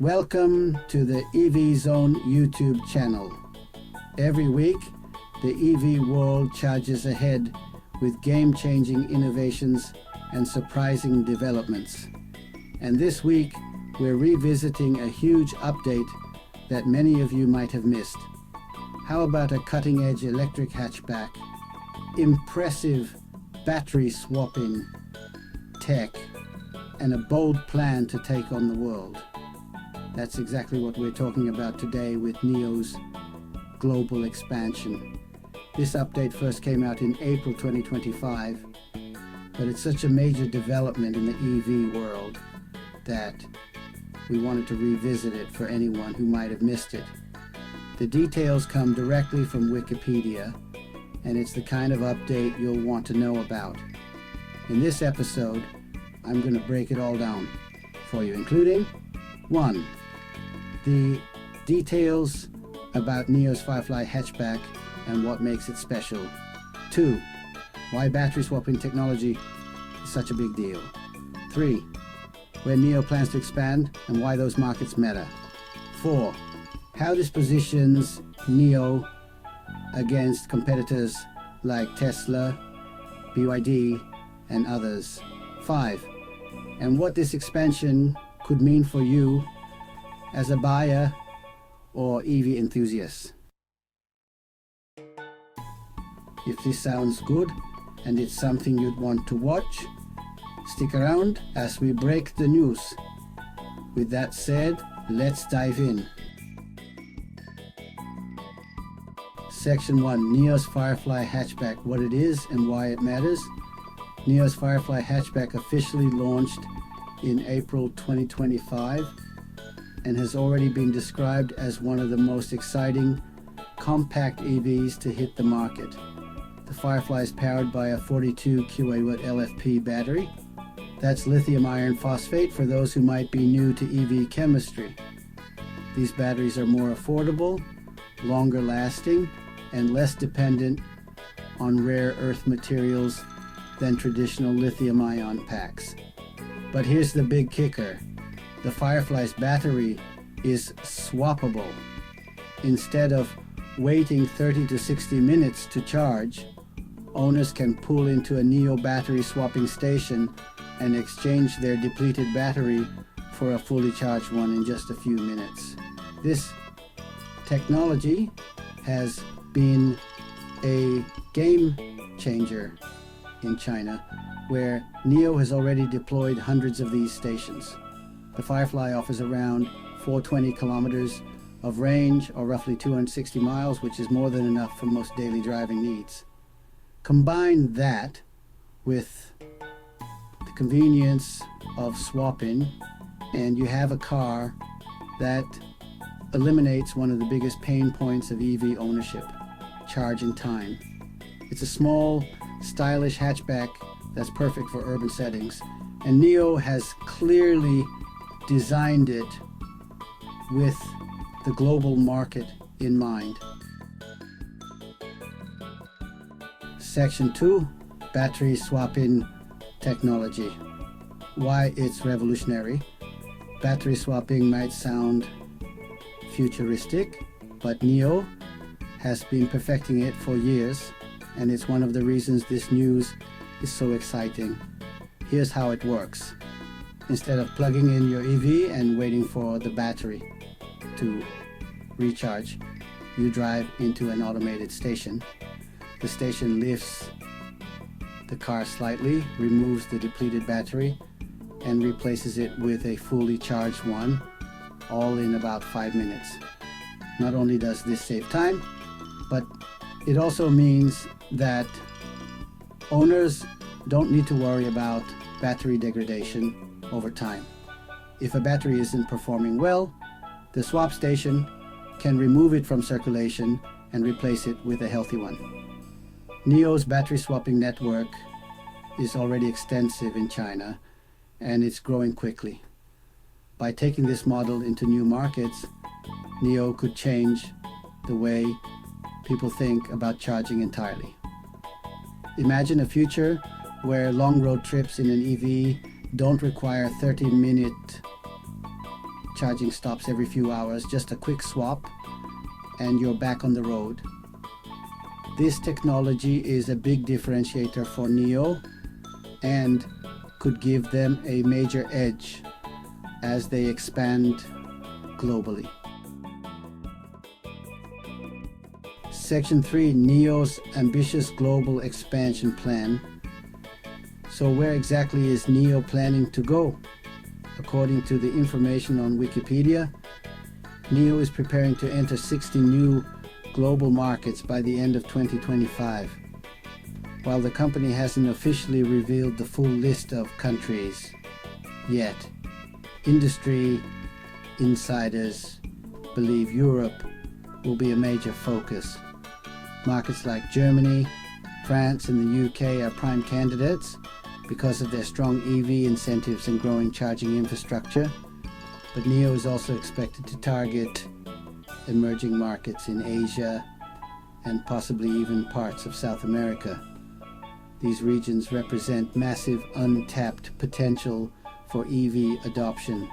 Welcome to the EV Zone YouTube channel. Every week, the EV world charges ahead with game-changing innovations and surprising developments. And this week, we're revisiting a huge update that many of you might have missed. How about a cutting-edge electric hatchback, impressive battery swapping tech, and a bold plan to take on the world? That's exactly what we're talking about today with Nio's global expansion. This update first came out in April 2025, but it's such a major development in the EV world that we wanted to revisit it for anyone who might have missed it. The details come directly from Wikipedia, and it's the kind of update you'll want to know about. In this episode, I'm going to break it all down for you, including 1. The details about Nio's Firefly hatchback and what makes it special. 2. Why battery swapping technology is such a big deal. 3. Where Nio plans to expand and why those markets matter. 4. How this positions Nio against competitors like Tesla, BYD, and others. 5. And what this expansion could mean for you as a buyer or EV enthusiast. If this sounds good and it's something you'd want to watch, stick around as we break the news. With that said, let's dive in. Section 1. Nio's Firefly hatchback, what it is and why it matters. Nio's Firefly hatchback officially launched in April 2025 and has already been described as one of the most exciting compact EVs to hit the market. The Firefly is powered by a 42 kW LFP battery. That's lithium iron phosphate for those who might be new to EV chemistry. These batteries are more affordable, longer lasting, and less dependent on rare earth materials than traditional lithium-ion packs. But here's the big kicker. The Firefly's battery is swappable. Instead of waiting 30 to 60 minutes to charge, owners can pull into a Nio battery swapping station and exchange their depleted battery for a fully charged one in just a few minutes. This technology has been a game changer in China, where Nio has already deployed hundreds of these stations. The Firefly offers around 420 kilometers of range, or roughly 260 miles, which is more than enough for most daily driving needs. Combine that with the convenience of swapping, and you have a car that eliminates one of the biggest pain points of EV ownership: charging time. It's a small, stylish hatchback that's perfect for urban settings, and Nio has clearly designed it with the global market in mind. Section 2. Battery swapping technology. Why it's revolutionary. Battery swapping might sound futuristic, but Nio has been perfecting it for years, and it's one of the reasons this news is so exciting. Here's how it works. Instead of plugging in your EV and waiting for the battery to recharge, you drive into an automated station. The station lifts the car slightly, removes the depleted battery, and replaces it with a fully charged one, all in about 5 minutes. Not only does this save time, but it also means that owners don't need to worry about battery degradation over time. If a battery isn't performing well, the swap station can remove it from circulation and replace it with a healthy one. Nio's battery swapping network is already extensive in China, and it's growing quickly. By taking this model into new markets, Nio could change the way people think about charging entirely. Imagine a future where long road trips in an EV don't require 30-minute charging stops every few hours, just a quick swap, and you're back on the road. This technology is a big differentiator for Nio and could give them a major edge as they expand globally. Section 3, Nio's ambitious global expansion plan. So where exactly is Nio planning to go? According to the information on Wikipedia, Nio is preparing to enter 60 new global markets by the end of 2025. While the company hasn't officially revealed the full list of countries yet, industry insiders believe Europe will be a major focus. Markets like Germany, France, and the UK are prime candidates because of their strong EV incentives and growing charging infrastructure. But Nio is also expected to target emerging markets in Asia and possibly even parts of South America. These regions represent massive untapped potential for EV adoption,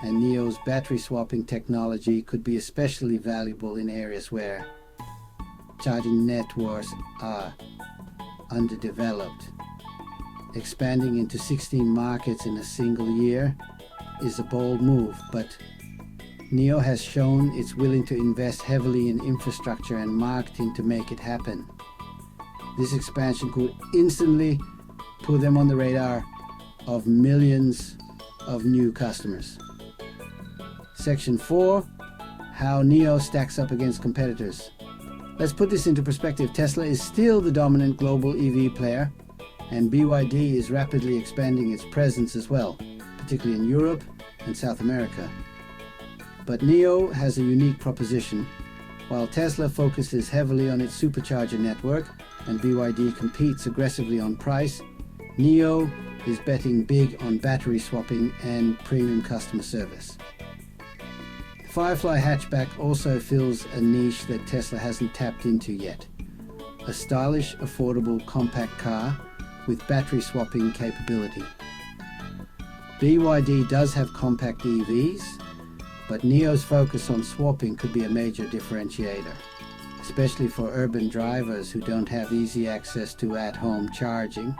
and Nio's battery swapping technology could be especially valuable in areas where charging networks are underdeveloped. Expanding into 16 markets in a single year is a bold move, but Nio has shown it's willing to invest heavily in infrastructure and marketing to make it happen. This expansion could instantly put them on the radar of millions of new customers. Section 4, how Nio stacks up against competitors. Let's put this into perspective. Tesla is still the dominant global EV player, and BYD is rapidly expanding its presence as well, particularly in Europe and South America. But Nio has a unique proposition. While Tesla focuses heavily on its supercharger network and BYD competes aggressively on price, Nio is betting big on battery swapping and premium customer service. The Firefly hatchback also fills a niche that Tesla hasn't tapped into yet. A stylish, affordable, compact car with battery swapping capability. BYD does have compact EVs, but Nio's focus on swapping could be a major differentiator, especially for urban drivers who don't have easy access to at-home charging.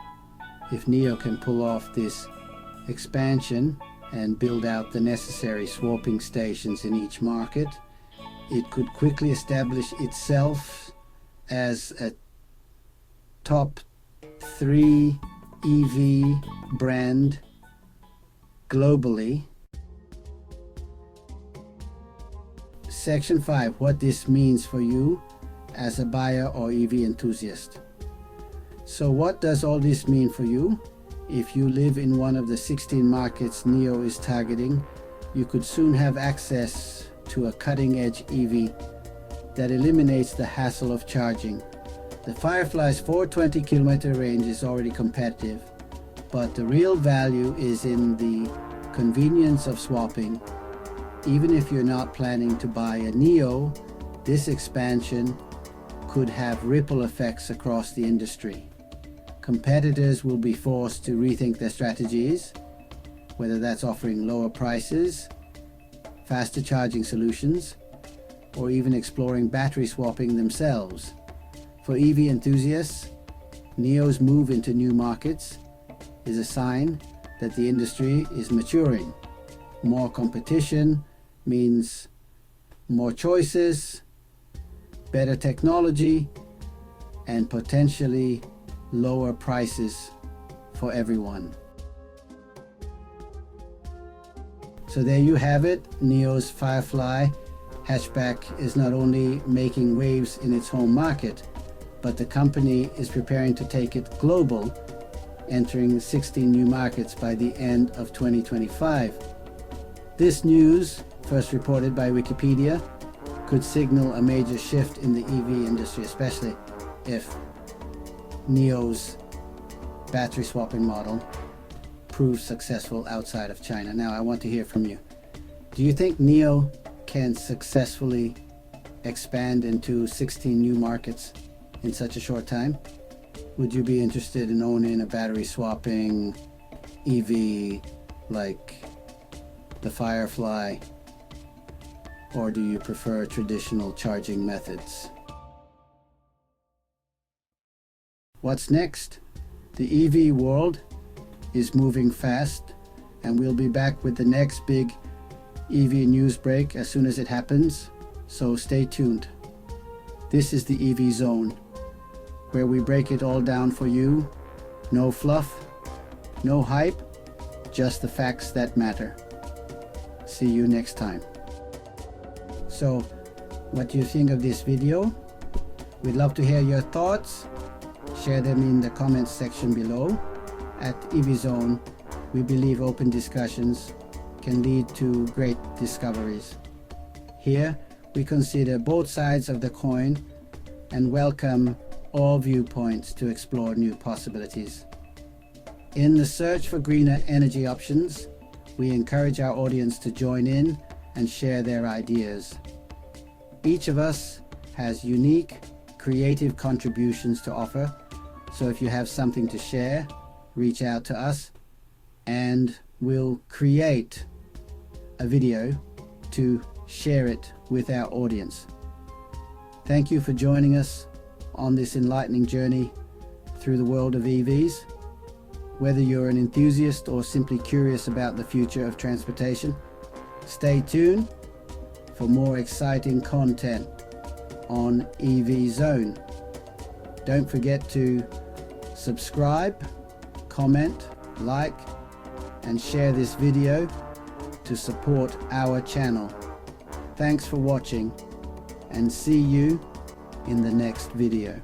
If Nio can pull off this expansion and build out the necessary swapping stations in each market, it could quickly establish itself as a top 3 EV brand globally. Section 5, what this means for you as a buyer or EV enthusiast. So what does all this mean for you? If you live in one of the 16 markets Nio is targeting, you could soon have access to a cutting-edge EV that eliminates the hassle of charging. The Firefly's 420 kilometer range is already competitive, but the real value is in the convenience of swapping. Even if you're not planning to buy a Nio, this expansion could have ripple effects across the industry. Competitors will be forced to rethink their strategies, whether that's offering lower prices, faster charging solutions, or even exploring battery swapping themselves. For EV enthusiasts, Nio's move into new markets is a sign that the industry is maturing. More competition means more choices, better technology, and potentially lower prices for everyone. So there you have it. Nio's Firefly hatchback is not only making waves in its home market, but the company is preparing to take it global, entering 16 new markets by the end of 2025. This news, first reported by Wikipedia, could signal a major shift in the EV industry, especially if Nio's battery swapping model proves successful outside of China. Now, I want to hear from you. Do you think Nio can successfully expand into 16 new markets in such a short time? Would you be interested in owning a battery swapping EV like the Firefly, or do you prefer traditional charging methods? What's next? The EV world is moving fast, and we'll be back with the next big EV news break as soon as it happens, so stay tuned. This is the EV Zone, where we break it all down for you. No fluff, no hype, just the facts that matter. See you next time. So, what do you think of this video? We'd love to hear your thoughts. Share them in the comments section below. At EV Zone, we believe open discussions can lead to great discoveries. Here, we consider both sides of the coin and welcome all viewpoints to explore new possibilities. In the search for greener energy options, we encourage our audience to join in and share their ideas. Each of us has unique, creative contributions to offer, so if you have something to share, reach out to us and we'll create a video to share it with our audience. Thank you for joining us on this enlightening journey through the world of EVs. Whether you're an enthusiast or simply curious about the future of transportation, stay tuned for more exciting content on EV Zone. Don't forget to subscribe, comment, like, and share this video to support our channel. Thanks for watching, and see you in the next video.